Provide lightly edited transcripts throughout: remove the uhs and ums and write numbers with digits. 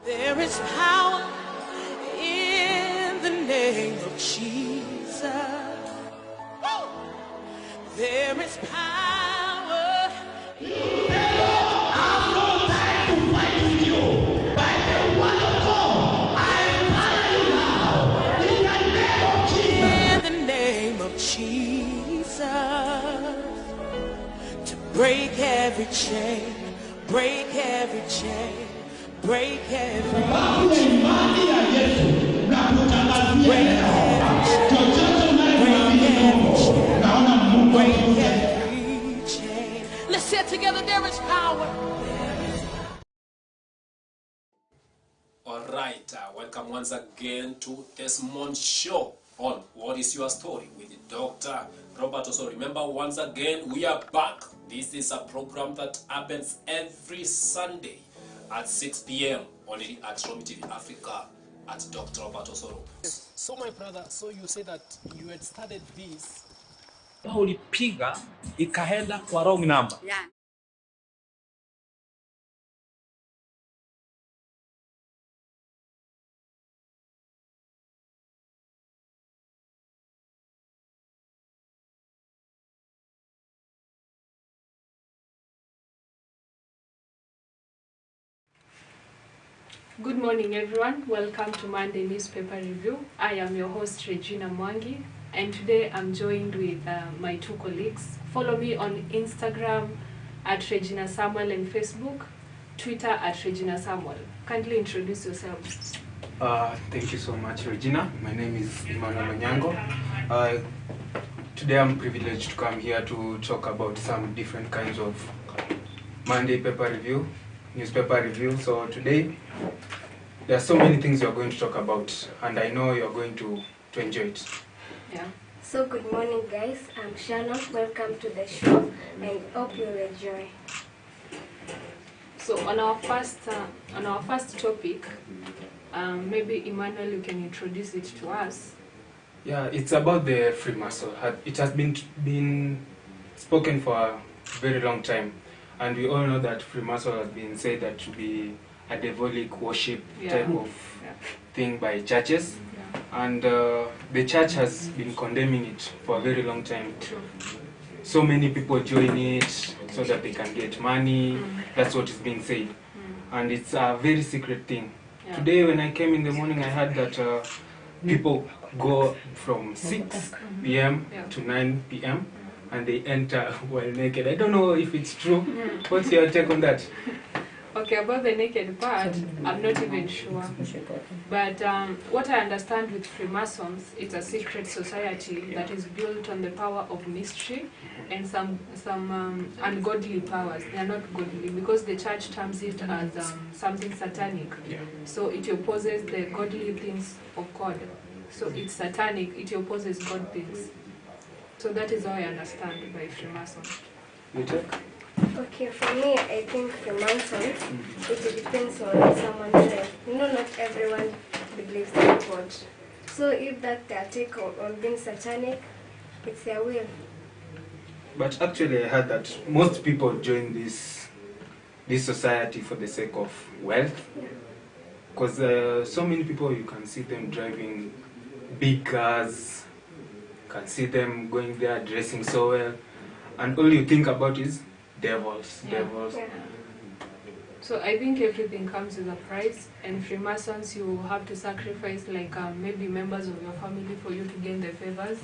There is power in the name of Jesus. There is power in the name of Jesus to break every chain, break every chain, break every chain, break every chain, break every chain. Let's say it together. There is power. All right, welcome once again to this month's show on What is Your Story with Dr. Robert. Also remember, once again, we are back. This is a program that happens every Sunday at 6 p.m. only at Romi TV Africa at Dr. Robert also. So my brother, so you say that you had started this. Ulipiga ikaenda kwa wrong number. Yeah. Good morning, everyone. Welcome to Monday Newspaper Review. I am your host, Regina Mwangi, and today I'm joined with my two colleagues. Follow me on Instagram at Regina Samuel and Facebook, Twitter at Regina Samuel. Kindly introduce yourselves. Thank you so much, Regina. My name is Emmanuel Onyango. Today I'm privileged to come here to talk about some different kinds of Monday newspaper review. So today, there are so many things we are going to talk about, and I know you're going to enjoy it. Yeah. So good morning, guys. I'm Shannon. Welcome to the show, and hope you'll enjoy. So on our first topic, maybe Emmanuel, you can introduce it to us. Yeah, it's about the Freemason. It has been spoken for a very long time, and we all know that Freemason has been said that to be a demonic worship type of thing by churches, and the church has been condemning it for a very long time. True. So many people join it so that they can get money. That's what is being said, and it's a very secret thing. Yeah. Today when I came in the morning, I heard that people go from 6 p.m. to 9 p.m. and they enter while naked. I don't know if it's true. What's your take on that? Okay, about the naked part, I'm not even sure. But what I understand with Freemasons, it's a secret society that is built on the power of mystery and some ungodly powers. They are not godly because the church terms it as something satanic. So it opposes the godly things of God. So it's satanic, it opposes God things. So that is how I understand by Freemason. You take? Okay, for me, I think Freemason, it depends on someone's faith. Not everyone believes in God. So if that's their take on being satanic, it's their will. But actually, I heard that most people join this society for the sake of wealth. Because so many people, you can see them driving big cars, you can see them going there dressing so well, and all you think about is devils. Yeah. So I think everything comes with a price, and Freemasons, you have to sacrifice like maybe members of your family for you to gain the favors,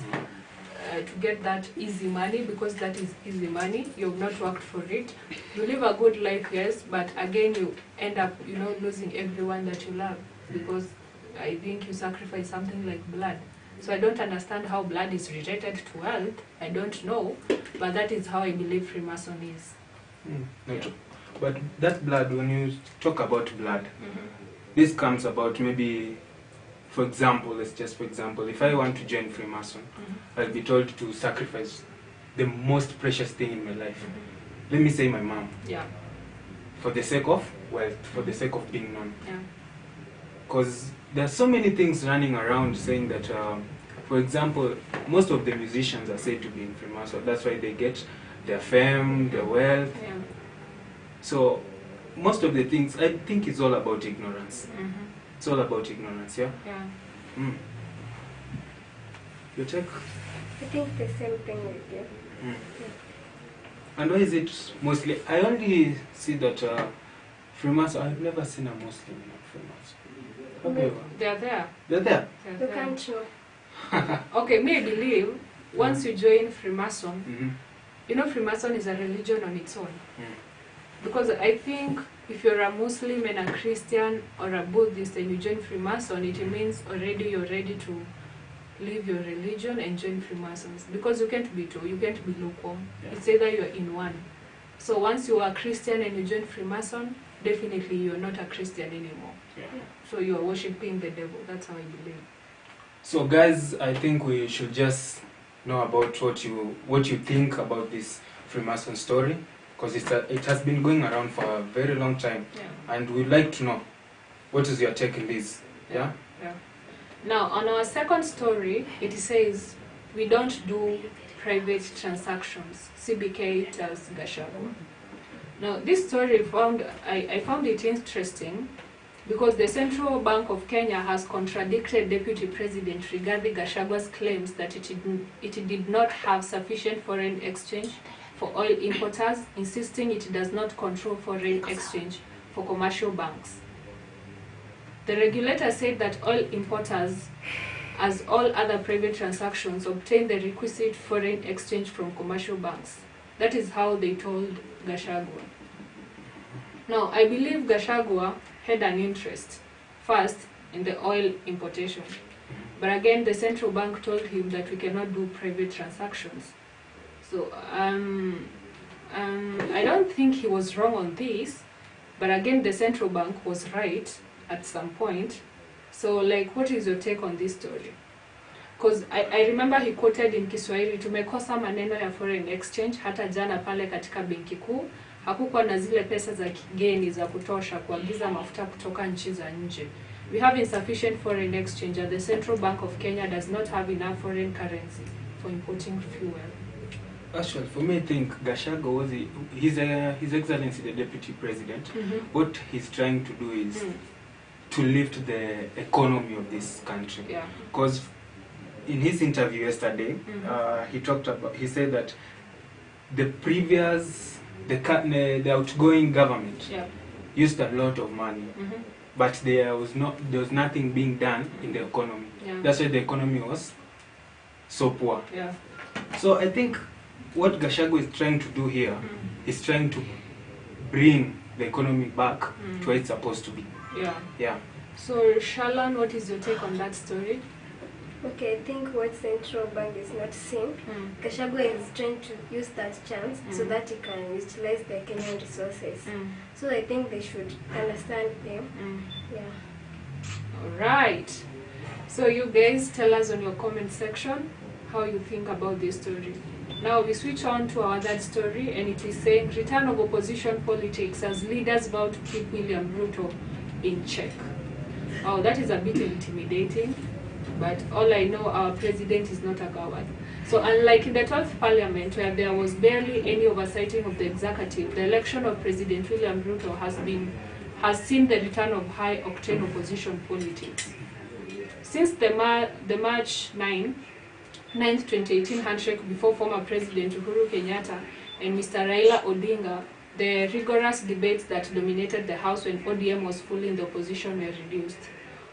to get that easy money, because that is easy money. You've not worked for it. You live a good life, yes, but again you end up, losing everyone that you love, because I think you sacrifice something like blood. So I don't understand how blood is related to wealth. I don't know, but that is how I believe Freemason is. But that blood, when you talk about blood, this comes about maybe, for example, if I want to join Freemason, I'll be told to sacrifice the most precious thing in my life. Let me say my mom. Yeah. For the sake of wealth, for the sake of being known. Yeah. Because there are so many things running around saying that, for example, most of the musicians are said to be in Freemason. That's why they get their fame, their wealth. Yeah. So most of the things, I think it's all about ignorance. Mm-hmm. It's all about ignorance, yeah? Yeah. Mm. Your take? I think the same thing with you. Mm. And why is it mostly? I only see that Freemason, I've never seen a Muslim in a Freemason. Have you ever? They're there. They're there? They're You there. can't know. Okay, me believe once you join Freemason, Mm-hmm. you know Freemason is a religion on its own. Mm. Because I think if you're a Muslim and a Christian or a Buddhist and you join Freemason, it means already you're ready to leave your religion and join Freemasons. Because you can't be two, you can't be lukewarm. Yeah. It's either you're in one. So once you are Christian and you join Freemason, definitely you're not a Christian anymore. Yeah. So you are worshipping the devil. That's how I believe. So guys, I think we should just know about what you think about this Freemason story, because it has been going around for a very long time, Yeah. and we'd like to know what is your take in this. Yeah. Yeah. Now, on our second story, it says we don't do private transactions. CBK tells Gachagua. Now, this story I found it interesting because the Central Bank of Kenya has contradicted Deputy President Rigathi Gachagua's claims that it did not have sufficient foreign exchange for oil importers, insisting it does not control foreign exchange for commercial banks. The regulator said that oil importers, as all other private transactions, obtain the requisite foreign exchange from commercial banks. That is how they told Gachagua. Now, I believe Gachagua had an interest, first, in the oil importation. But again, the central bank told him that we cannot do private transactions. So, I don't think he was wrong on this, but again, the central bank was right at some point. So, like, what is your take on this story? Because I remember he quoted in Kiswahili, tumekosa maneno ya foreign exchange, hata jana pale katika benki kuu, hakukuwa na zile pesa za kigeni za kutosha kuagiza mafuta kutoka nchi za nje. We have insufficient foreign exchange and the Central Bank of Kenya does not have enough foreign currency for importing fuel. Actually, for me, I think Gachagua was His Excellency, the Deputy President. Mm-hmm. What he's trying to do is to lift the economy of this country. Yeah. Because in his interview yesterday, Mm-hmm. he said that the outgoing government Yeah. used a lot of money, Mm-hmm. but there was nothing being done in the economy. Yeah. That's why the economy was so poor. Yeah. So I think what Gachagua is trying to do here is trying to bring the economy back to where it's supposed to be. Yeah. Yeah. So, Shalan, what is your take on that story? Okay, I think what central bank is not seeing, Gachagua is trying to use that chance so that he can utilize the Kenyan resources. So I think they should understand them. Yeah. All right. So you guys tell us on your comment section how you think about this story. Now we switch on to our third story, and it is saying return of opposition politics as leaders vow to keep William Ruto in check. Oh, that is a bit intimidating. But all I know, our president is not a coward. So unlike in the 12th parliament, where there was barely any oversighting of the executive, the election of President William Ruto has seen the return of high-octane opposition politics. Since the March 9th, 2018 handshake before former President Uhuru Kenyatta and Mr. Raila Odinga, the rigorous debates that dominated the House when ODM was fully in the opposition were reduced.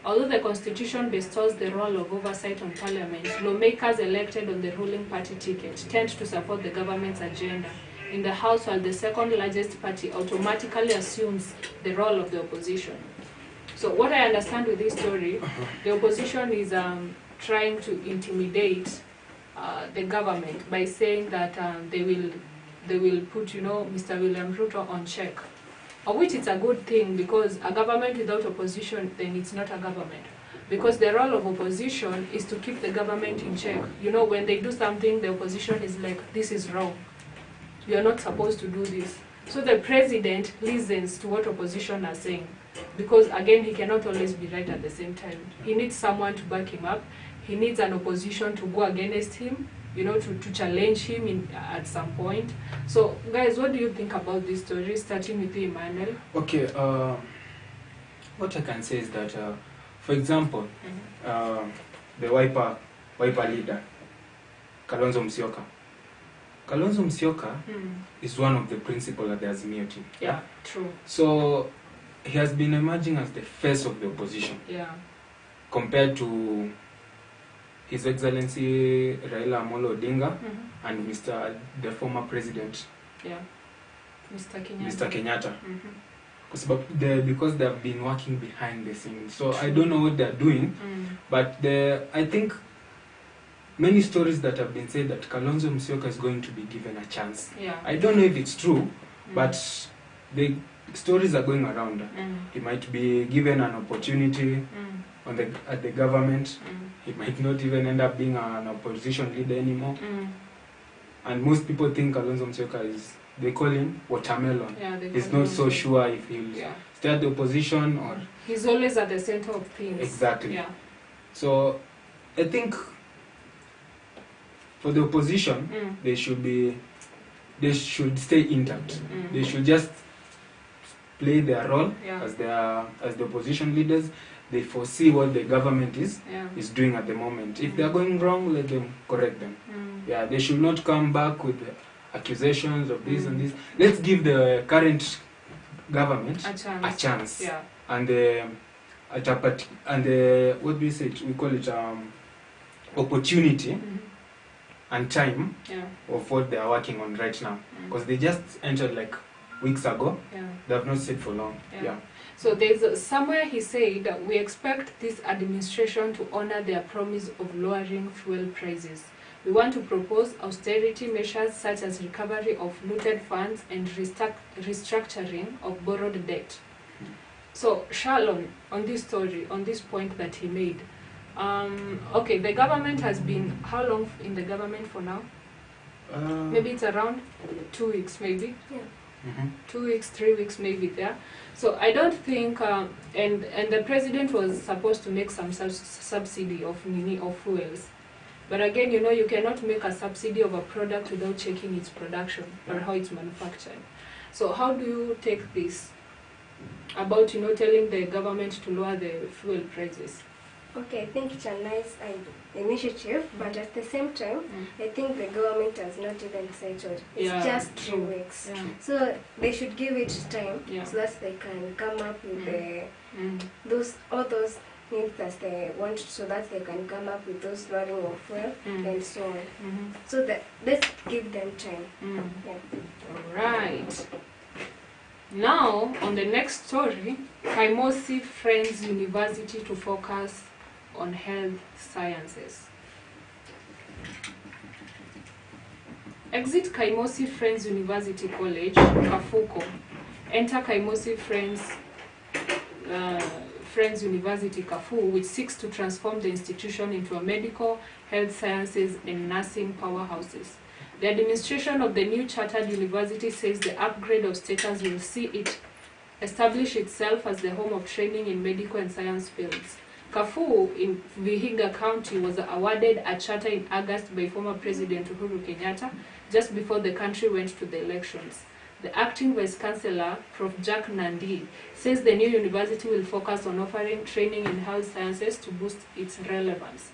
Although the Constitution bestows the role of oversight on Parliament, lawmakers elected on the ruling party ticket tend to support the government's agenda in the House, while the second largest party automatically assumes the role of the opposition. So what I understand with this story, the opposition is trying to intimidate the government by saying that they will put, Mr. William Ruto on check. Of which it's a good thing, because a government without opposition, then it's not a government. Because the role of opposition is to keep the government in check. When they do something, the opposition is like, this is wrong. You are not supposed to do this. So the president listens to what opposition are saying. Because again, he cannot always be right at the same time. He needs someone to back him up. He needs an opposition to go against him. you know, to challenge him at some point. So, guys, what do you think about this story? Starting with you, Emmanuel. Okay, what I can say is that, for example, the Wiper leader, Kalonzo Musyoka. Kalonzo Musyoka is one of the principal at the Azimio team. Yeah, true. So he has been emerging as the face of the opposition. Yeah. Compared to His Excellency Raila Amolo Odinga and the former president, yeah, Mr. Kenyatta. Mr. Kenyatta. Because they have been working behind the scenes. So I don't know what they're doing, but I think many stories that have been said that Kalonzo Musyoka is going to be given a chance. Yeah. I don't know if it's true, but the stories are going around. He might be given an opportunity at the government. He might not even end up being an opposition leader anymore. And most people think Kalonzo Musyoka is, they call him watermelon. Yeah, he's not so sure if he'll stay at the opposition or... He's always at the center of things. Exactly. Yeah. So I think for the opposition, they should stay intact. They should just play their role as the opposition leaders. They foresee what the government is doing at the moment. If they are going wrong, let them correct them. Yeah, they should not come back with accusations of this and this. Let's give the current government a chance. Yeah. And what do we say? We call it opportunity and time of what they are working on right now. Because they just entered like weeks ago. Yeah. They have not stayed for long. Yeah. So there's somewhere he said that we expect this administration to honor their promise of lowering fuel prices. We want to propose austerity measures such as recovery of looted funds and restructuring of borrowed debt. So, Shalom, on this story, on this point that he made, okay, the government has been, how long in the government for now? Maybe it's around 2 weeks, maybe? Yeah. 2 weeks, 3 weeks, maybe there. So I don't think, and the president was supposed to make some subsidy of fuels. But again, you know, you cannot make a subsidy of a product without checking its production or how it's manufactured. So how do you take this about, you know, telling the government to lower the fuel prices? Okay, I think it's a nice initiative, but at the same time, I think the government has not even settled. It's just 2 weeks. Yeah. So they should give it time so that they can come up with all those things that they want, so that they can come up with those lowering of fuel and so on. So let's give them time. Yeah. All right. Now, on the next story, Kaimosi Friends University to focus on health sciences. Exit Kaimosi Friends University College, Kafuko. Enter Kaimosi Friends University, Kafu, which seeks to transform the institution into a medical, health sciences, and nursing powerhouses. The administration of the new chartered university says the upgrade of status will see it establish itself as the home of training in medical and science fields. Kafu in Vihiga County was awarded a charter in August by former President Uhuru Kenyatta just before the country went to the elections. The acting Vice Chancellor, Prof. Jack Nandi, says the new university will focus on offering training in health sciences to boost its relevance.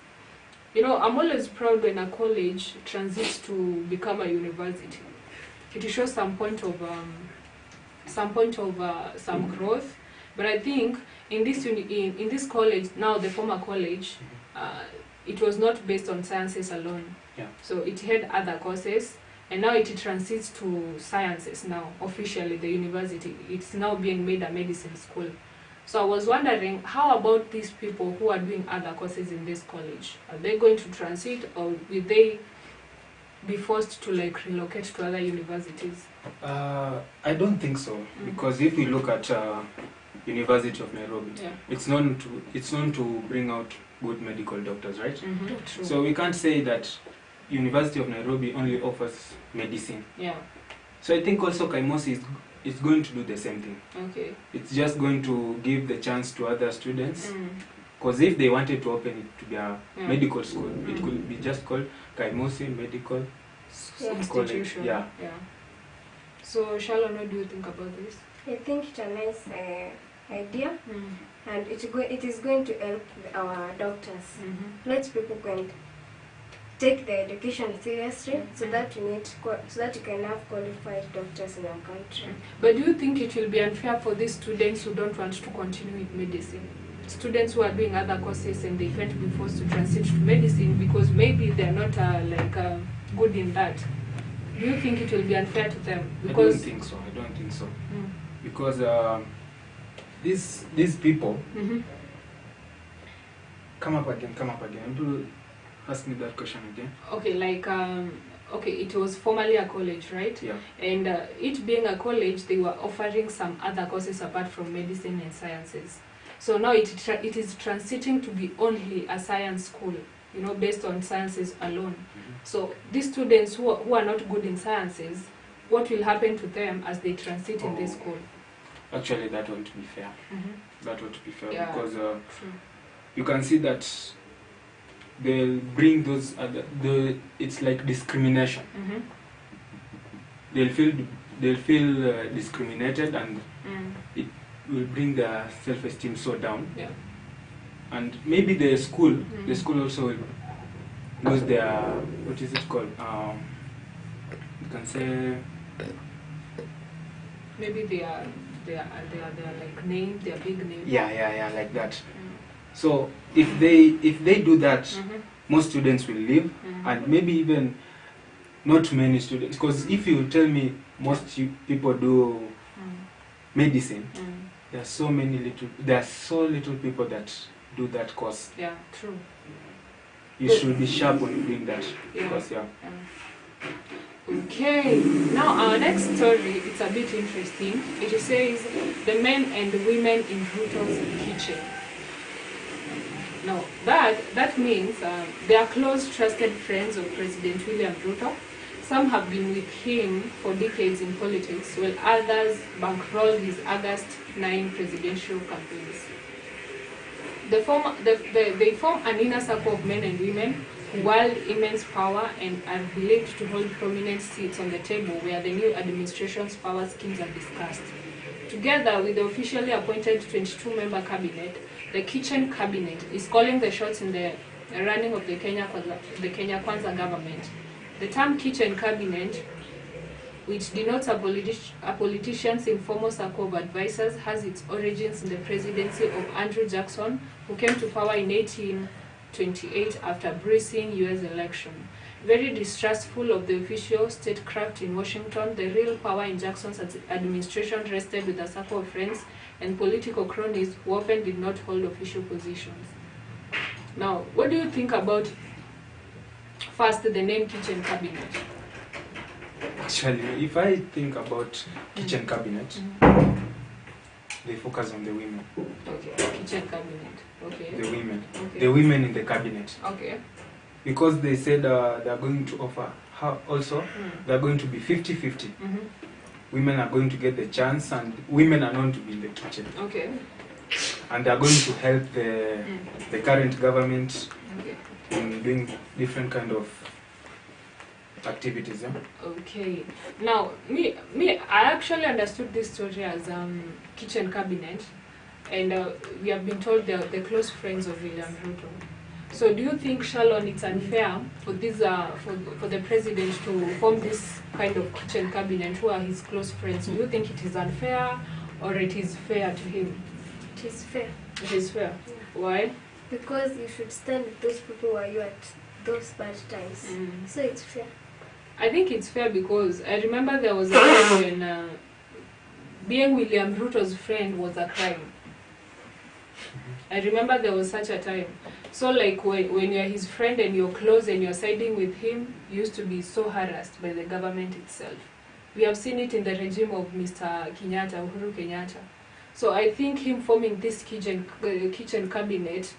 You know, I'm always proud when a college transits to become a university. It shows some point of some growth. But I think in this college, now the former college, it was not based on sciences alone. Yeah. So it had other courses, and now it transits to sciences now, officially, the university. It's now being made a medicine school. So I was wondering, how about these people who are doing other courses in this college? Are they going to transit, or will they be forced to like relocate to other universities? I don't think so, because if we look at University of Nairobi, it's known to bring out good medical doctors, right? True. So we can't say that University of Nairobi only offers medicine. Yeah. So I think also Kaimosi is going to do the same thing. Okay. It's just going to give the chance to other students Because if they wanted to open it to be a medical school, it could be just called Kaimusi Medical Institution. Yeah. So, Shalom, what do you think about this? I think it's a nice idea, and it is going to help our doctors. Let people can take their education seriously, so that you can have qualified doctors in our country. But do you think it will be unfair for these students who don't want to continue with medicine? Students who are doing other courses and they can't be forced to transit to medicine because maybe they're not good in that. Do you think it will be unfair to them? Because I don't think so. Because these people come up again. People ask me that question again. Okay, it was formerly a college, right? Yeah. And it being a college, they were offering some other courses apart from medicine and sciences. So now it is transiting to be only a science school, based on sciences alone. So these students who are not good in sciences, what will happen to them as they transit in this school? Actually, that won't be fair. That won't be fair because you can see that they'll bring those it's like discrimination. They'll feel discriminated, and it will bring their self-esteem so down. And maybe the school also will lose their, what is it called? You can say maybe they are like named, they are big names. Yeah, like that. So if they do that, most students will leave, and maybe even not many students. Because if you tell me most people do medicine, there are so little people that do that course. Yeah, true. You should be sharp on doing that. Because, Okay, now our next story, it's a bit interesting. It says, the men and the women in Ruto's kitchen. Now, that means they are close, trusted friends of President William Ruto. Some have been with him for decades in politics, while others bankrolled his August 9 presidential campaigns. They form an inner circle of men and women who wield immense power and are believed to hold prominent seats on the table where the new administration's power schemes are discussed. Together with the officially appointed 22-member cabinet, the Kitchen Cabinet is calling the shots in the running of the Kenya Kwanza government. The term Kitchen Cabinet, which denotes a politician's informal circle of advisors, has its origins in the presidency of Andrew Jackson, who came to power in 1828 after breezing U.S. election. Very distrustful of the official statecraft in Washington, the real power in Jackson's administration rested with a circle of friends and political cronies who often did not hold official positions. Now, what do you think about, first, the name Kitchen Cabinet? Actually, if I think about Kitchen Cabinet, they focus on the women. Okay, Kitchen Cabinet. Okay. The women. Okay. The women in the cabinet. Okay. Because they said they are going to offer, also, they are going to be 50-50. Women are going to get the chance, and women are known to be in the kitchen. Okay. And they are going to help the current government in doing different kind of activities. Okay. Now, me, I actually understood this story as Kitchen Cabinet, and we have been told they're close friends of William Ruto. So, do you think, Shalon, it's unfair for this for the president to form this kind of Kitchen Cabinet who are his close friends? Do you think it is unfair, or it is fair to him? It is fair. It is fair. Why? Because you should stand with those people who are you at those bad times. So it's fair. I think it's fair because I remember there was a time when being William Ruto's friend was a crime. I remember there was such a time. So like when you're his friend and you're close and you're siding with him, you used to be so harassed by the government itself. We have seen it in the regime of Mr. Uhuru Kenyatta. So I think him forming this kitchen cabinet,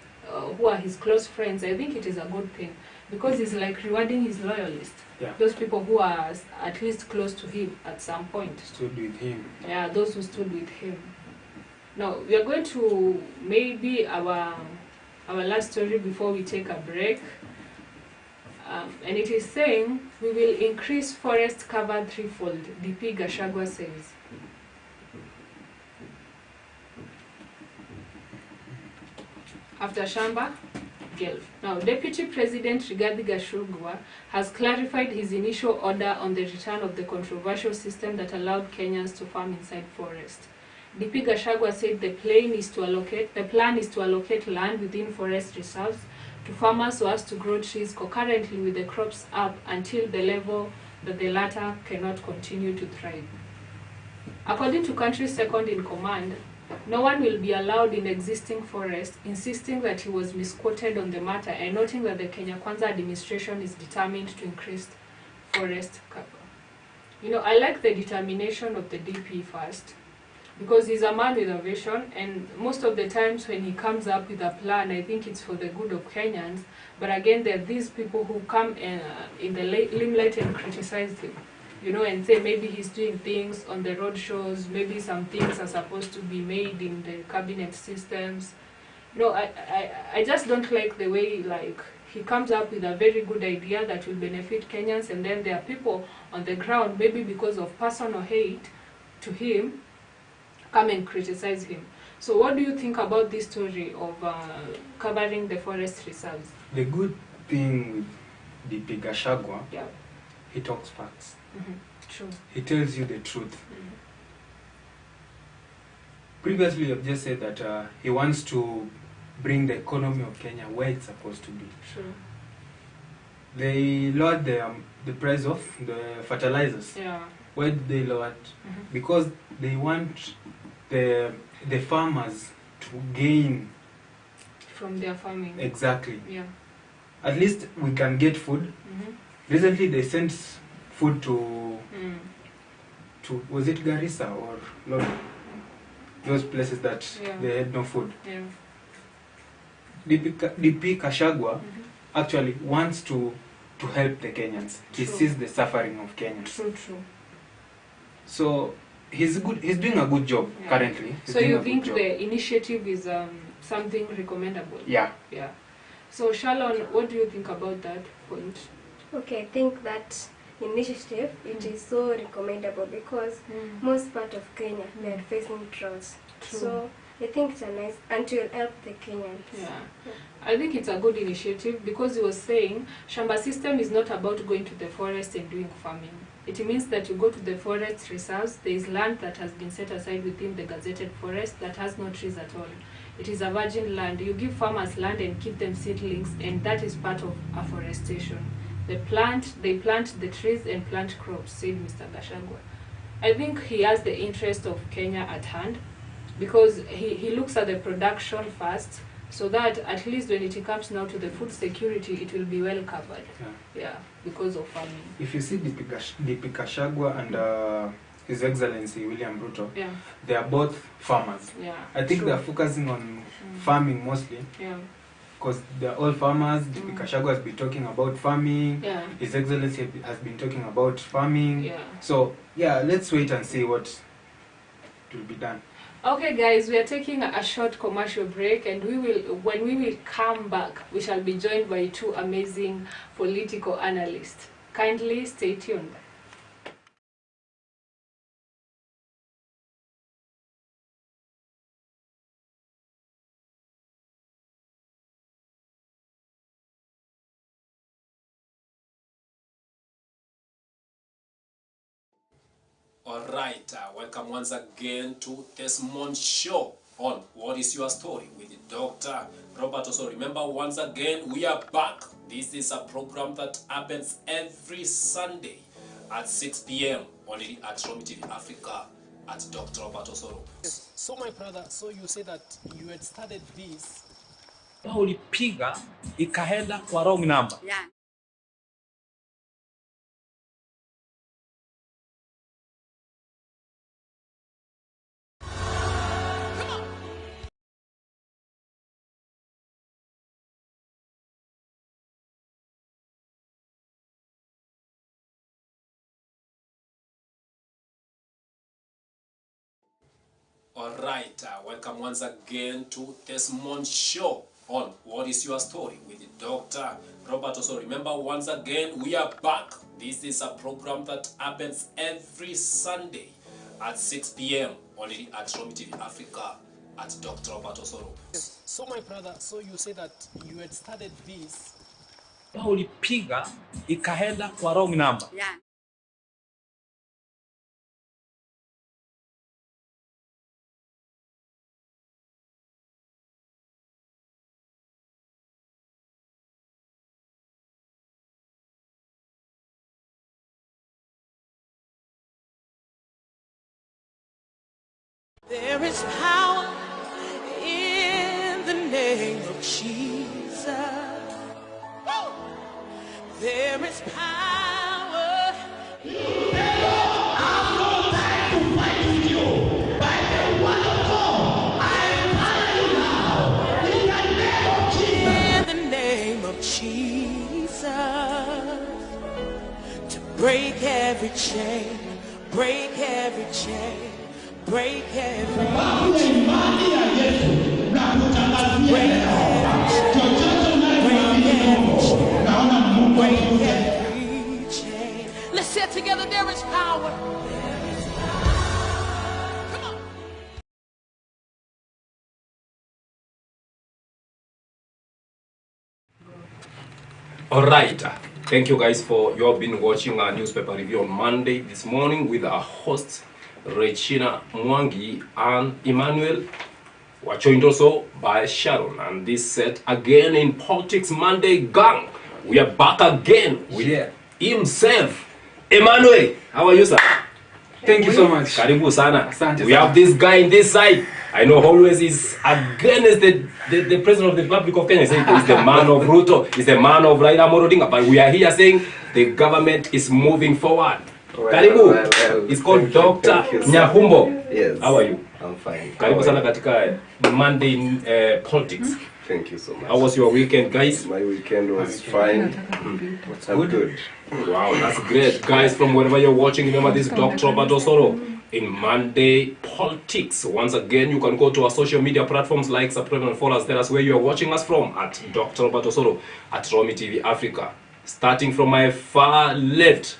who are his close friends, I think it is a good thing. Because he's like rewarding his loyalists. Yeah. Those people who are at least close to him at some point. Stood with him. Yeah, those who stood with him. Now, we are going to maybe our our last story before we take a break. And it is saying we will increase forest cover threefold, DP Gachagua says. After Shamba, Guelph. Now, Deputy President Rigathi Gachagua has clarified his initial order on the return of the controversial system that allowed Kenyans to farm inside forest. DP Gachagua said the plan is to allocate land within forest reserves to farmers so as to grow trees concurrently with the crops up until the level that the latter cannot continue to thrive. According to country's second in command, no one will be allowed in existing forest, insisting that he was misquoted on the matter and noting that the Kenya Kwanza administration is determined to increase forest cover. You know, I like the determination of the DP first, because he's a man with a vision, and most of the times when he comes up with a plan, I think it's for the good of Kenyans. But again, there are these people who come in the limelight and criticize him, you know, and say maybe he's doing things on the road shows, maybe some things are supposed to be made in the cabinet systems. No, I just don't like the way, like, he comes up with a very good idea that will benefit Kenyans, and then there are people on the ground, maybe because of personal hate to him, come and criticize him. So what do you think about this story of covering the forest reserves? The good thing with DP Gachagua, Yeah. he talks facts. True. He tells you the truth. Previously, you've just said that he wants to bring the economy of Kenya where it's supposed to be. True. They lowered the price of the fertilizers. Yeah. Why did they lower it? Because they want the farmers to gain. From their farming. Exactly. Yeah. At least we can get food. Recently, they sent food to was it Garissa or no, those places that they had no food. Yeah. DP Gachagua actually wants to help the Kenyans. He sees the suffering of Kenyans. True. So he's doing a good job currently. So you think the initiative is something recommendable? Yeah. Yeah. So Shalon, what do you think about that point? Okay, I think that initiative, it is so recommendable because most part of Kenya, they are facing droughts. So I think it's a nice, and it will help the Kenyans. Yeah. I think it's a good initiative because he was saying Shamba system is not about going to the forest and doing farming. It means that you go to the forest reserves, there is land that has been set aside within the gazetted forest that has no trees at all. It is a virgin land. You give farmers land and keep them seedlings, and that is part of afforestation. They plant the trees and plant crops, said Mr. Gachagua. I think he has the interest of Kenya at hand because he looks at the production first, so that at least when it comes now to the food security, it will be well covered. Yeah, because of farming. If you see DP Gachagua and His Excellency William Ruto, they are both farmers. Yeah, I think they are focusing on farming mostly. Yeah. Because they're all farmers. DP Gachagua has been talking about farming. Yeah. His Excellency has been talking about farming. Yeah. So, yeah, let's wait and see what will be done. Okay, guys, we are taking a short commercial break, and when we will come back, we shall be joined by two amazing political analysts. Kindly stay tuned. Alright, welcome once again to Desmond Show on What is Your Story with Dr. Robert. Also remember, once again, we are back. This is a program that happens every Sunday at 6 p.m. only at Romi TV Africa at Dr. Robert Osoro. So my brother, so you say that you had started this. Ulipiga ikaenda kwa wrong number. Yeah. Alright, welcome once again to Desmond Show on What is Your Story with Dr. Robert. Also, remember, once again, we are back. This is a program that happens every Sunday at 6 p.m. only at Romi TV Africa at Dr. Robert Osoro. So, my brother, so you say that you had started this. Ulipiga ikaenda kwa wrong number. Yeah. There is power in the name of Jesus. There is power. In the name of Jesus, to break every chain, break every chain, break every chain, break every chain, break every chain. Let's say it together. There is power. Come on. All right. Thank you guys for you have been watching our newspaper review on Monday this morning with our hosts Regina Mwangi and Emmanuel. We're joined also by Sharon, and this set again in Politics Monday gang. We are back again with himself, Emmanuel. How are you, sir? Thank you so much. Karibu sana. Asante We sana. have this guy in this side. I know always is against the president of the Republic of Kenya. Saying he's the man of Ruto, he's the man of Raila Amolo Odinga. But we are here saying the government is moving forward. Karibu. It's called Dr. Nyahumbo. Yes. How are you? I'm fine. Karibu sana katika Monday Politics. Thank you so much. How was your weekend, guys? My weekend was fine. I'm good. Wow, that's great. Guys, from wherever you're watching, remember this is Dr. Robert Osoro in Monday Politics. Once again, you can go to our social media platforms, like, subscribe, and follow us. Tell us where you are watching us from at Dr. Robert Osoro at Romi TV Africa. Starting from my far left,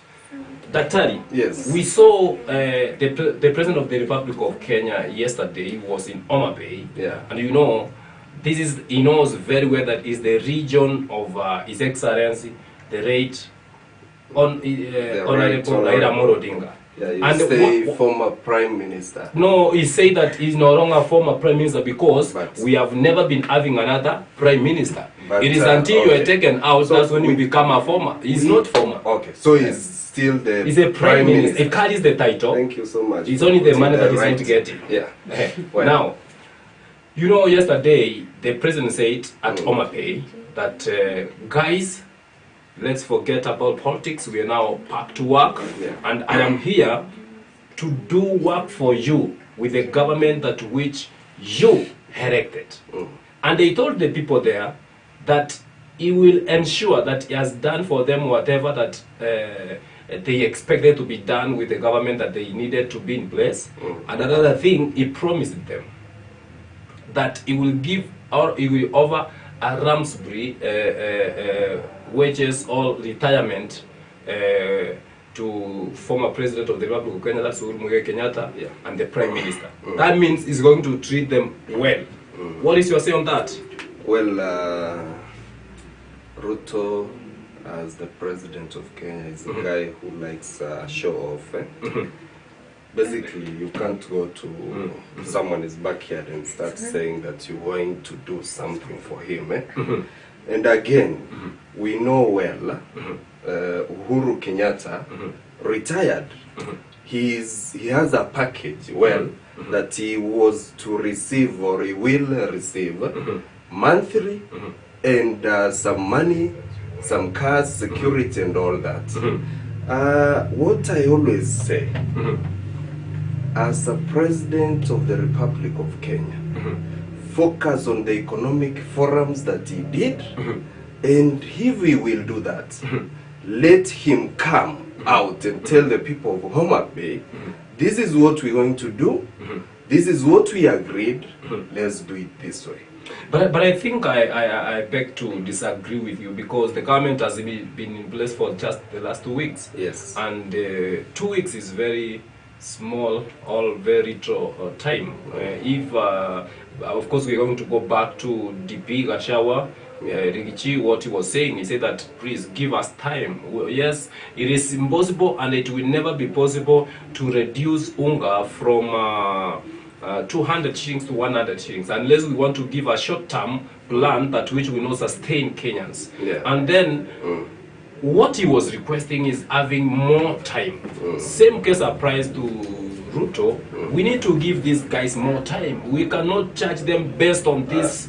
Daktari. Yes. We saw the President of the Republic of Kenya yesterday was in Homa Bay. Yeah. And you know, he knows very well that is the region of His Excellency, the rate on Honorable Raila Amolo Odinga. Yeah, you And say former Prime Minister. No, he said that he's no longer former Prime Minister because But- we have never been having another Prime Minister. But, It is until you are okay. taken out, So that's when you become a former. He's not former. Okay, so he's still the He's a Prime Minister. He carries the title. Thank you so much. It's for only the putting money that that he's not getting. Yeah. Eh, Well. Now, you know, yesterday the president said at Mm. Homa Bay that guys, let's forget about politics. We are now back to work, Yeah. and I am here to do work for you with the government that which you elected. Mm. And they told the people there that he will ensure that he has done for them whatever that they expected to be done with the government that they needed to be in place. And another thing, he promised them that he will give or he will offer a Ramsbury wages or retirement to former president of the Republic of Kenya, that's Uhuru Muigai Kenyatta, Yeah. and the prime minister. That means he's going to treat them well. What is your say on that? Well, Ruto, as the president of Kenya, is a guy who likes show off. Basically, you can't go to someone's backyard and start saying that you're going to do something for him. And again, we know well, Uhuru Kenyatta retired. He has a package, that he was to receive or he will receive monthly, and some money, some cars, security, and all that. What I always say, as a president of the Republic of Kenya, focus on the economic forums that he did, and if he will do that, let him come out and tell the people of Homa Bay, this is what we're going to do. this is what we agreed, let's do it this way. But I think I beg to disagree with you, because the government has been in place for just the last 2 weeks. Yes. And 2 weeks is very small or very time. If, of course, we're going to go back to DP Gashawa, Rigichi, what he was saying, he said that please give us time. Well, yes, it is impossible and it will never be possible to reduce UNGA from 200 shillings to 100 shillings unless we want to give a short-term plan that which will not sustain Kenyans. Yeah. And then what he was requesting is having more time. Same case applies to Ruto. We need to give these guys more time. We cannot charge them based on this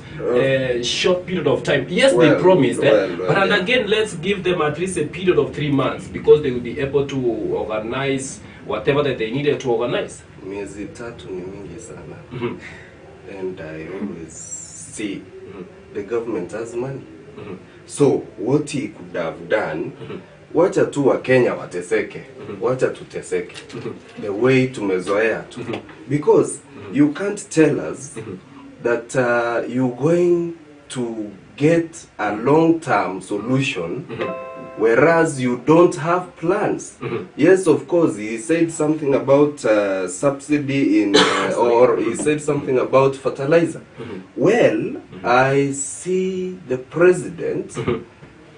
short period of time. Yes, they promised but and again, let's give them at least a period of 3 months, because they will be able to organize whatever that they needed to organize. Miezi tatu ni mingi sana. And I always see the government has money. So what he could have done, wacha tu wa Kenya wateseke, wacha tuteseke the way tumezoea tu, because you can't tell us that you're going to get a long-term solution whereas you don't have plans. Yes, of course, he said something about subsidy in or he said something about fertilizer. Well, I see the president,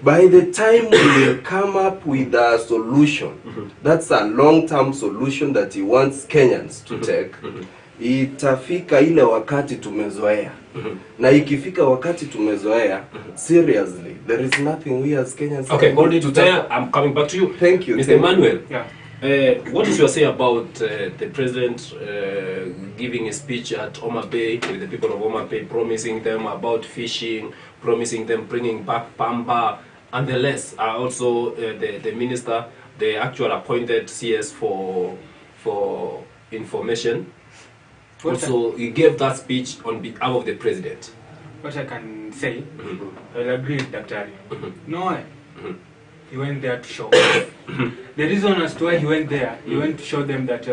by the time we will come up with a solution, that's a long-term solution that he wants Kenyans to take, itafika ile wakati tumezoea. Na ikifika wakati tumezoea, seriously, there is nothing we as Kenyans okay, can already do to tell. I'm coming back to you. Thank you. Mr. Emmanuel. Yeah. What is your say about the president giving a speech at Homa Bay with the people of Homa Bay, promising them about fishing, promising them bringing back Pamba, and the less also the minister, the actual appointed CS for information. Also, he gave that speech on behalf of the president. What I can say, I will agree with Dr. No, he went there to show off. The reason as to why he went there, he went to show them that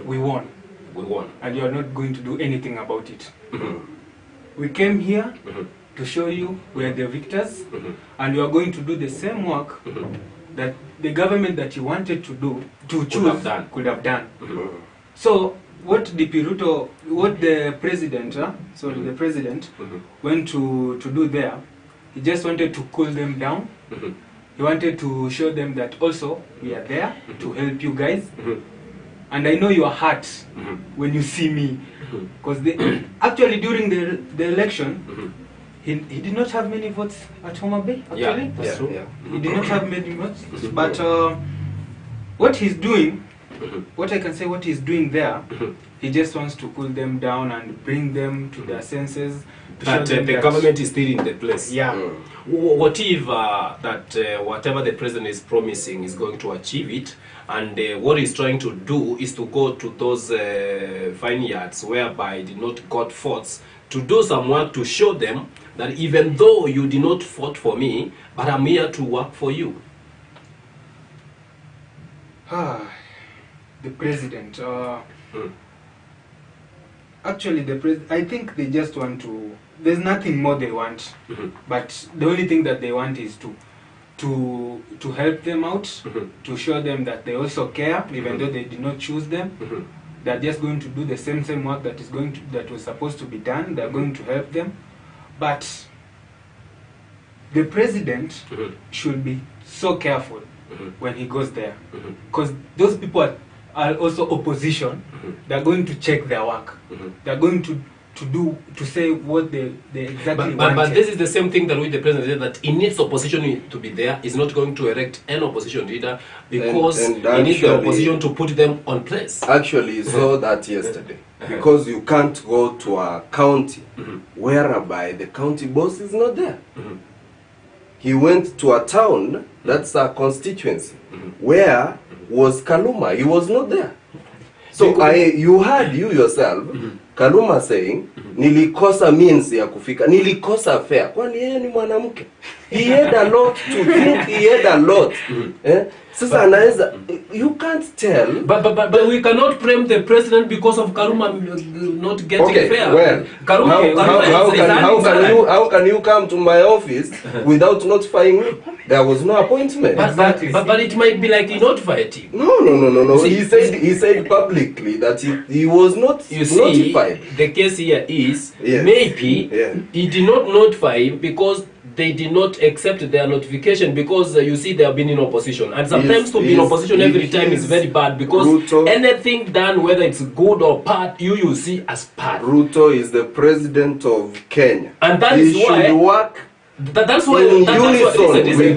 we won. We won. And you are not going to do anything about it. We came here to show you we are the victors, and we are going to do the same work that the government that you wanted to do, to choose, could have done. So, what the president, the president went to do there, he just wanted to cool them down. He wanted to show them that also we are there to help you guys. And I know your heart when you see me, because actually during the election, he did not have many votes at Homa Bay. Actually, yeah, that's true. Yeah. He did not have many votes, but what he's doing. What I can say, what he's doing there, he just wants to cool them down and bring them to their senses. That the government is still in the place. Yeah. What if whatever the president is promising is going to achieve it, and what he's trying to do is to go to those vineyards whereby he did not got votes, to do some work to show them that even though you did not vote for me, but I'm here to work for you. The president, actually I think they just want to, there's nothing more they want, but the only thing that they want is to help them out, to show them that they also care, even though they did not choose them. They're just going to do the same work that was supposed to be done. They're going to help them, but the president should be so careful when he goes there, because those people are also opposition. They're going to check their work. They're going to say what they exactly want. But this is the same thing that with the president said, that he needs opposition to be there. He's not going to elect an opposition leader because he needs the opposition to put them on place. Actually, saw that yesterday. Because you can't go to a county whereby the county boss is not there. He went to a town, that's a constituency, where was Kaluma. He was not there. So you yourself, Kaluma saying, nilikosa means ya kufika, nilikosa fare. Kwani yeye ni mwanamke? He had a lot to think, he had a lot. Sasa anaweza, you can't tell. But we cannot blame the president because of Karuma not getting fare. Well, how can you come to my office without notifying me? There was no appointment. But it might be like he notified him. No. He said publicly that he was not notified. The case here is maybe he did not notify him because they did not accept their notification, because you see they have been in opposition, and sometimes to be in opposition every time is very bad, because Ruto, anything done, whether it's good or bad, you see as bad. Ruto is the president of Kenya, and that is why should work that's why with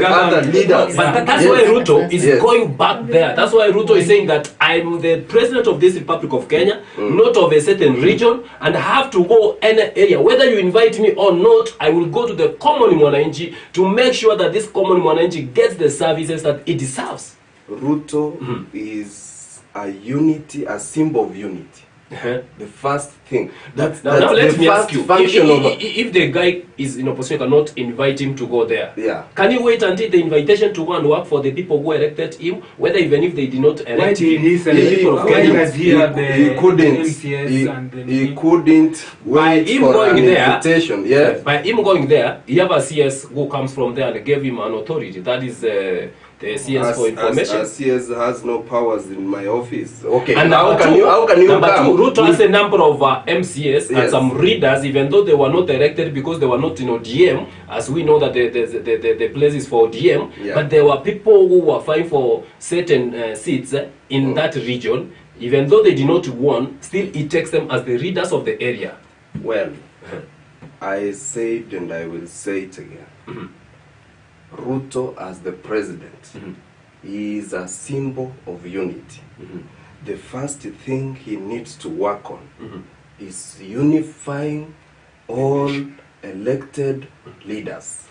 other leaders. But that's why Ruto is going back there. That's why Ruto is saying that I'm the president of this Republic of Kenya, not of a certain region, and I have to go any area. Whether you invite me or not, I will go to the common mwananchi to make sure that this common mwananchi gets the services that it deserves. Ruto is a unity, a symbol of unity. The first thing. Now let me ask you, if the guy is in opposition, cannot invite him to go there. Can you wait until the invitation to go and work for the people who elected him, whether even if they did not elect him? He couldn't wait for an invitation. By him going there, he have a CS who comes from there and gave him an authority. That is the CS for information. CS has no powers in my office. Okay. And how can you come? Ruto has a number of MCS and some readers, even though they were not elected because they were not in ODM, as we know that the place is for ODM, but there were people who were fighting for certain seats in that region, even though they did not won, still it takes them as the readers of the area. Well, I said and I will say it again. Ruto as the president is a symbol of unity. The first thing he needs to work on is unifying all elected leaders.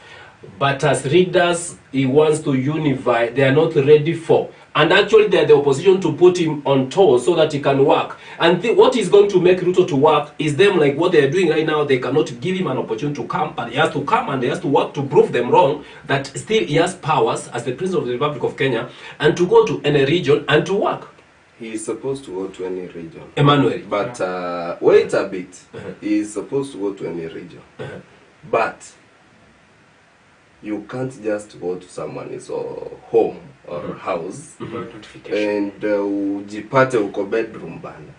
But as leaders, he wants to unify. They are not ready for. And actually, they are the opposition to put him on toes so that he can work. And what is going to make Ruto to work is them like what they are doing right now. They cannot give him an opportunity to come, but he has to come and he has to work to prove them wrong, that still he has powers as the President of the Republic of Kenya, and to go to any region and to work. He is supposed to go to any region. Emmanuel. But wait a bit. He is supposed to go to any region. But you can't just go to someone's home or house and ujipate uko bedroom bana.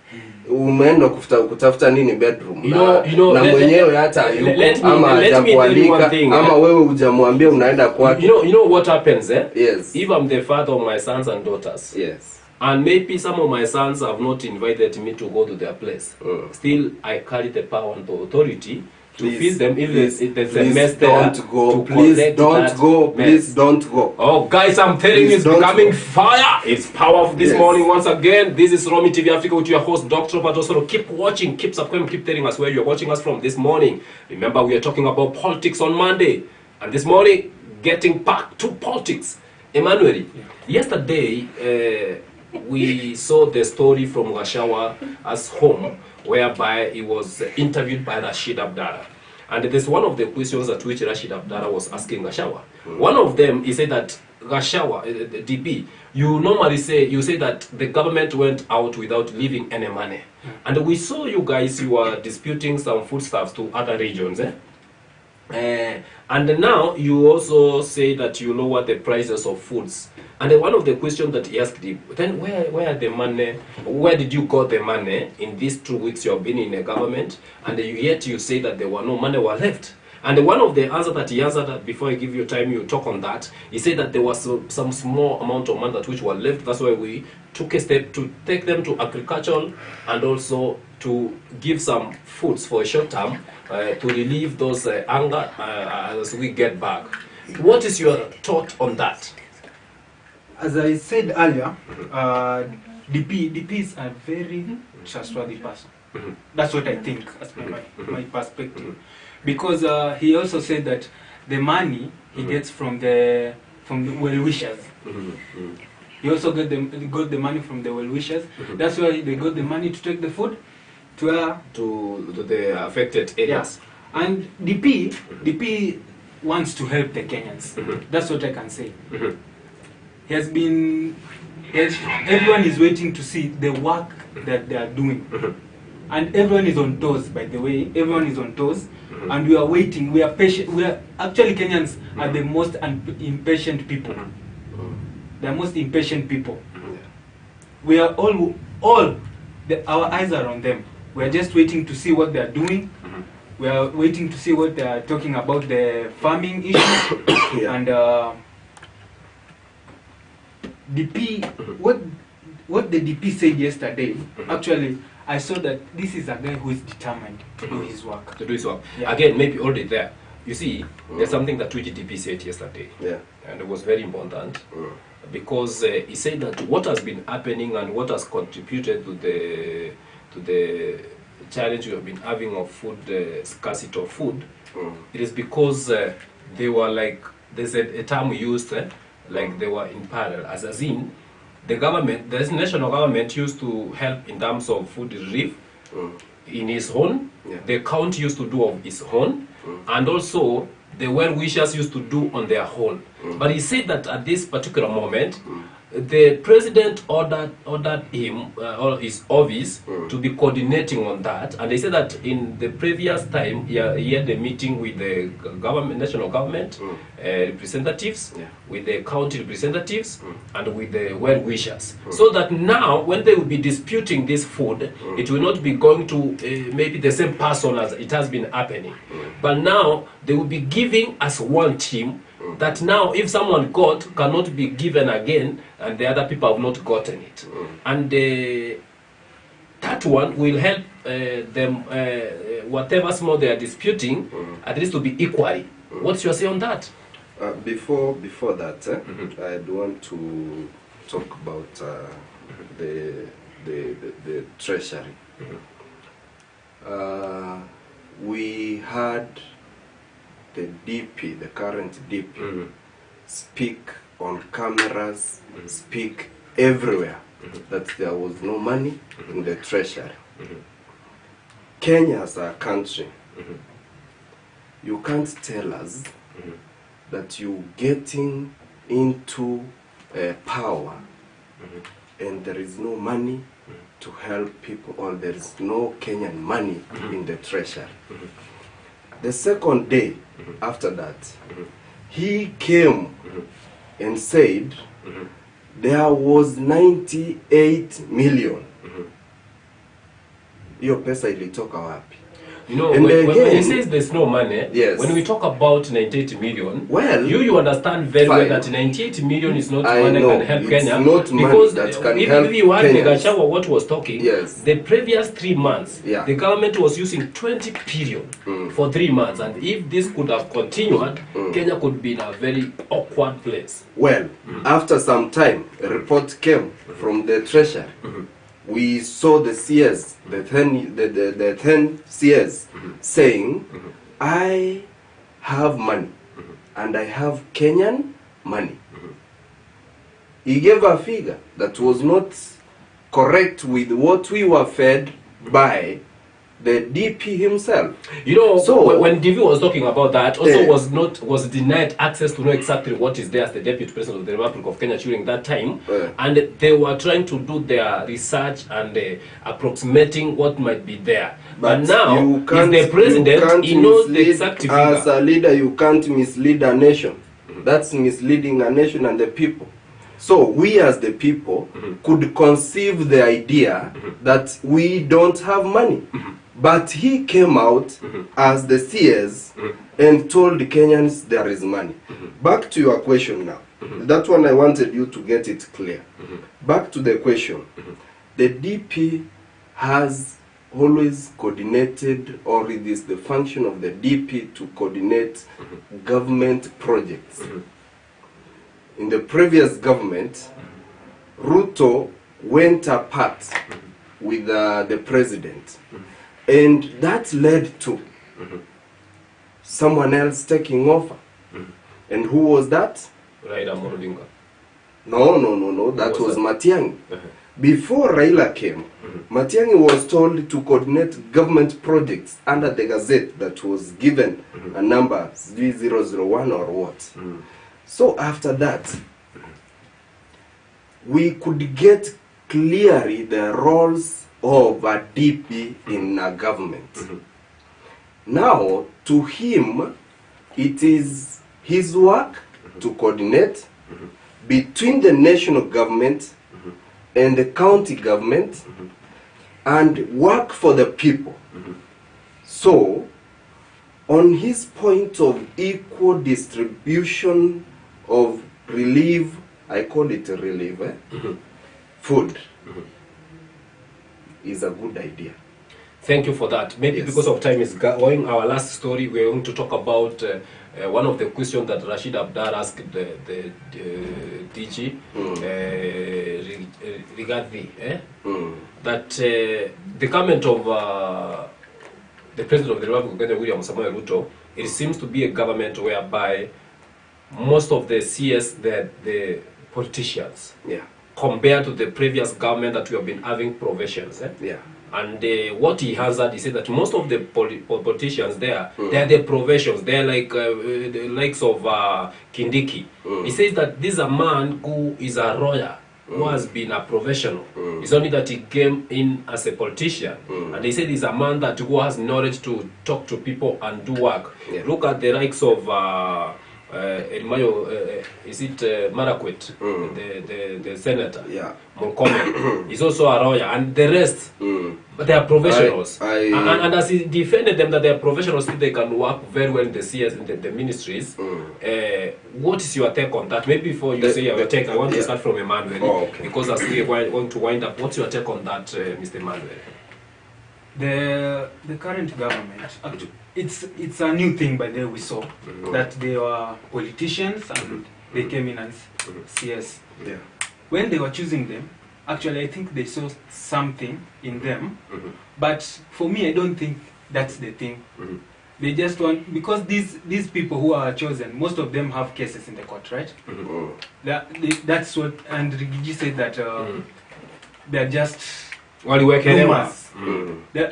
Umeenda kutafuta nini bedroom? Na mwenyewe hata yuko ama hajakualika ama wewe hujamwambia unaenda kwake. You know what happens, eh? Yes. If I'm the father of my sons and daughters. Yes. And maybe some of my sons have not invited me to go to their place. Still, I carry the power and the authority to feed them. If there's a mess there, please don't go. Oh, guys, I'm telling you, it's becoming fire. It's power of this morning once again. This is Romi TV Africa with your host, Dr.Robert. Keep watching, keep subscribing, keep telling us where you're watching us from this morning. Remember, we are talking about politics on Monday. And this morning, getting back to politics. Emmanuel, yesterday, we saw the story from Gashawa's home, whereby he was interviewed by Rashid Abdallah. And there's one of the questions at which Rashid Abdallah was asking Gashawa. One of them, he said that Gashawa, DP, you say that the government went out without leaving any money. And we saw you guys, you were disputing some foodstuffs to other regions. And now you also say that you lower the prices of foods. And then one of the questions that he asked him, then where the money, where did you got the money in these 2 weeks you have been in the government, and yet you say that there were no money were left? And one of the answers that he answered, before I give you time, you talk on that, he said that there was some small amount of money that which were left. That's why we took a step to take them to agriculture and also to give some foods for a short term to relieve those anger as we get back. What is your thought on that? As I said earlier, DP is a very trustworthy person. That's what I think, as my perspective. Because he also said that the money he gets from the well-wishers. He also got the money from the well-wishers. That's why they got the money to take the food to the affected areas. Yeah. And DP wants to help the Kenyans. That's what I can say. He has been, everyone is waiting to see the work that they are doing. And everyone is on toes, by the way. Everyone is on toes. And we are waiting. We are patient. We are actually, Kenyans are the most impatient people. The most impatient people. We are our eyes are on them. We are just waiting to see what they are doing. We are waiting to see what they are talking about, the farming issue. And DP, what the DP said yesterday, actually, I saw that this is a guy who is determined to do his work. Yeah. Again, maybe already there. You see, there's something that DP said yesterday. Yeah. And it was very important. Because he said that what has been happening and what has contributed to the challenge we have been having of food, scarcity of food, it is because they were like, there's a term we used, like they were in parallel, as in the government, the national government used to help in terms of food relief in his own, the county used to do of his own, and also the well-wishers used to do on their own. But he said that at this particular moment, the president ordered him or his office to be coordinating on that, and they said that in the previous time he had a meeting with the government, national government representatives, with the county representatives, and with the well-wishers, so that now when they will be disputing this food, it will not be going to maybe the same person as it has been happening, but now they will be giving as one team. That now if someone cannot be given again and the other people have not gotten it. And that one will help them, whatever small they are disputing, at least to be equally. What's your say on that? Before that, I'd want to talk about the treasury. We had the DP, the current DP, speak on cameras, speak everywhere that there was no money in the treasury. Kenya as a country, you can't tell us that you're getting into power and there is no money to help people, or there is no Kenyan money in the treasury. The second day after that, he came and said there was 98 million. Hiyo pesa ilitoka wapi? You know, when he says there's no money, yes. When we talk about 98 million, well, you understand very well that 98 million is not money that can help Kenya. Not because that can help if you had Kenyans. Gachawa what was talking, yes. The previous 3 months, the government was using 20 billion for 3 months. And if this could have continued, Kenya could be in a very awkward place. Well, after some time, a report came from the treasury. We saw the CS, the 10 CS, saying, I have money, and I have Kenyan money. He gave a figure that was not correct with what we were fed by the DP himself. You know, so when DV was talking about that, also was denied access to know exactly what is there as the Deputy President of the Republic of Kenya during that time, and they were trying to do their research and approximating what might be there. But now, he's the president, he knows the exact figure. As a leader, you can't mislead a nation. That's misleading a nation and the people. So we as the people could conceive the idea that we don't have money. But he came out as the CS and told the Kenyans there is money. Back to your question now. That one I wanted you to get it clear. Back to the question. The DP has always coordinated, or it is the function of the DP to coordinate government projects. In the previous government, Ruto went apart with the president. And that led to someone else taking over. And who was that? Raila Odinga. No. That was Matiang'i. Before Raila came, Matiang'i was told to coordinate government projects under the Gazette that was given a number 001 or what. So after that, we could get clearly the roles of a DP in a government. Now, to him, it is his work to coordinate between the national government and the county government and work for the people. So, on his point of equal distribution of relief, I call it relief, food, is a good idea. Thank you for that. Maybe Yes. because of time is going, our last story, we're going to talk about one of the questions that Rashid Abdar asked the DG regarding that the government of the President of the Republic of Kenya, William Samoei Ruto, it seems to be a government whereby most of the CS, the politicians, compared to the previous government that we have been having provisions. And what he answered, he said that most of the politicians there, they are the provisions. They are like the likes of Kindiki. He says that this is a man who is a lawyer, who has been a professional. It's only that he came in as a politician. And he said he's a man that who has knowledge to talk to people and do work. Look at the likes of is it Marakwet, the senator, Murkomen. He's also a lawyer, and the rest, but they are professionals. And as he defended them that they are professionals, they can work very well in the CS, in the ministries. What is your take on that? Maybe before you say your take, I want to start from Emmanuel, because as we are going to wind up, what's your take on that, Mr. Emmanuel? The current government, actually, it's a new thing by the way we saw that they were politicians and they came in as CS. When they were choosing them, actually I think they saw something in them, but for me I don't think that's the thing. They just want, because these people who are chosen, most of them have cases in the court, right? That's what, and Rigiji said that they're just rumors.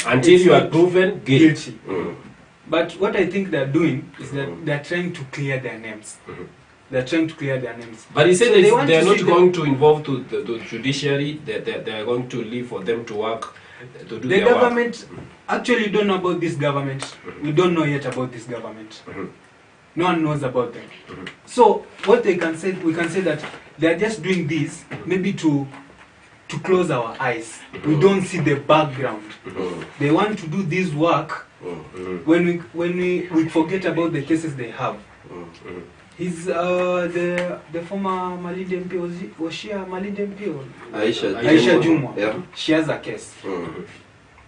Until you are proven guilty. But what I think they're doing is that they're trying to clear their names. They're trying to clear their names. But he said So they are not going to involve the judiciary. They are going to leave for them to work, to do the their government, actually don't know about this government. We don't know yet about this government. No one knows about them. So what they can say, we can say that they're just doing this maybe to close our eyes. We don't see the background. They want to do this work when we forget about the cases they have. He's the former Malindi MP, was she a Malindi MP? Aisha Jumwa. Yeah. She has a case.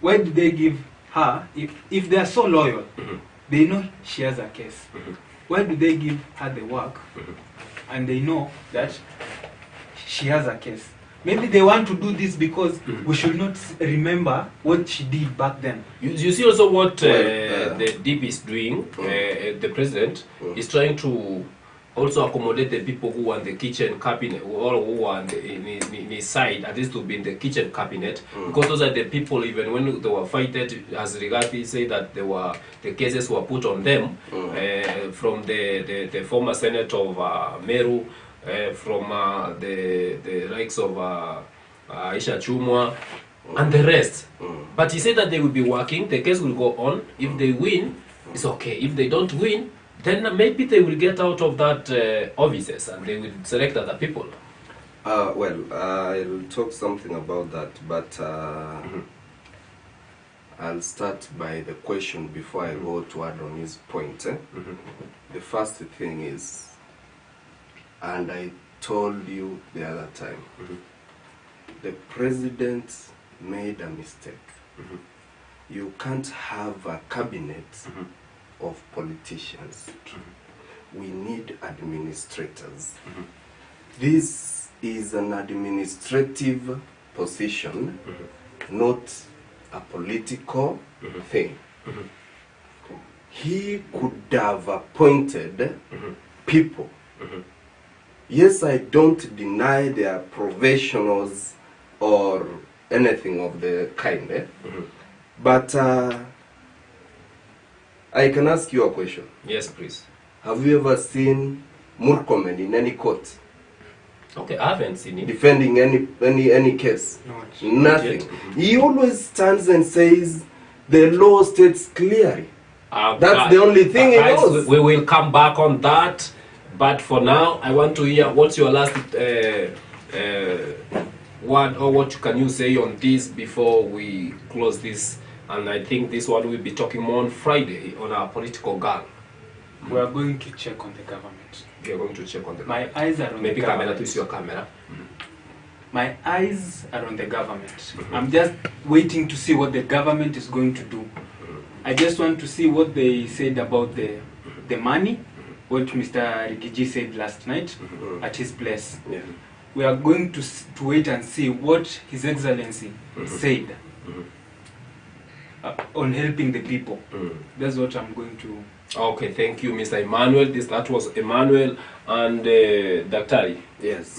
Why do they give her, if they are so loyal, they know she has a case. Why do they give her the work and they know that she has a case? Maybe they want to do this because we should not remember what she did back then. You see also what the DP is doing. The president is trying to also accommodate the people who are in the kitchen cabinet, or who are in his side, at least to be in the kitchen cabinet, because those are the people, even when they were fighted, as Rigati said, that the cases were put on them from the former senator of Meru, from the likes of Aisha Chumwa and the rest. But he said that they will be working, the case will go on. If they win, it's okay. If they don't win, then maybe they will get out of that offices and they will select other people. Well, I'll talk something about that, but I'll start by the question before I go to add on his point. The first thing is, and I told you the other time, the president made a mistake. You can't have a cabinet of politicians. We need administrators. This is an administrative position, not a political thing. He could have appointed people. Yes, I don't deny they are professionals or anything of the kind. But I can ask you a question. Yes, please. Have you ever seen Murkomen in any court Okay, I haven't seen it. defending any case? Not. Nothing. Yet. He always stands and says the law states clearly. That's the only thing he guys, knows. we will come back on that. But for now, I want to hear what's your last word, or what can you say on this before we close this? And I think this one we'll be talking more on Friday on our political gang. We are going to check on the government. We are going to check on the My eyes are on maybe the camera government. twist your camera. My eyes are on the government. I'm just waiting to see what the government is going to do. I just want to see what they said about the money, what Mr. Rigiji said last night at his place. Yeah. We are going to wait and see what His Excellency said on helping the people. That's what I'm going to. Okay, thank you, Mr. Emmanuel. That was Emmanuel and Dr. Yes.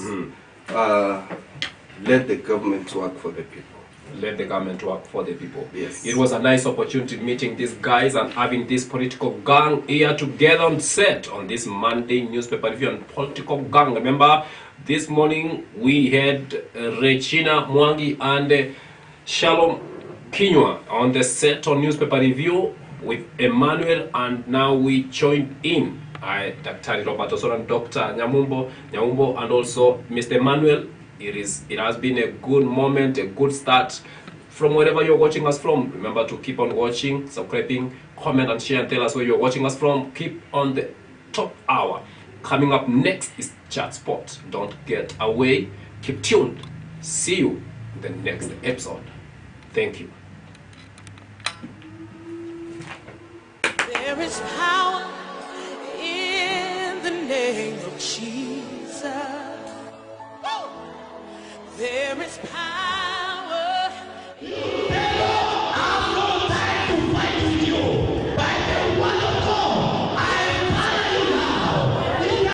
Let the government work for the people. Let the government work for the people. Yes. It was a nice opportunity meeting these guys and having this political gang here together on set on this Monday newspaper review and political gang. Remember, this morning we had Regina Mwangi and Shalom Kinywa on the set on newspaper review with Emmanuel, and now we joined in Dr. Robert and Dr. Nyamumbo, and also Mr. Emmanuel. It has been a good moment, a good start from wherever you're watching us from. Remember to keep on watching, subscribing, comment and share, and tell us where you're watching us from. Keep on the top hour. Coming up next is Chat Spot. Don't get away. Keep tuned. See you in the next episode. Thank you. There is power.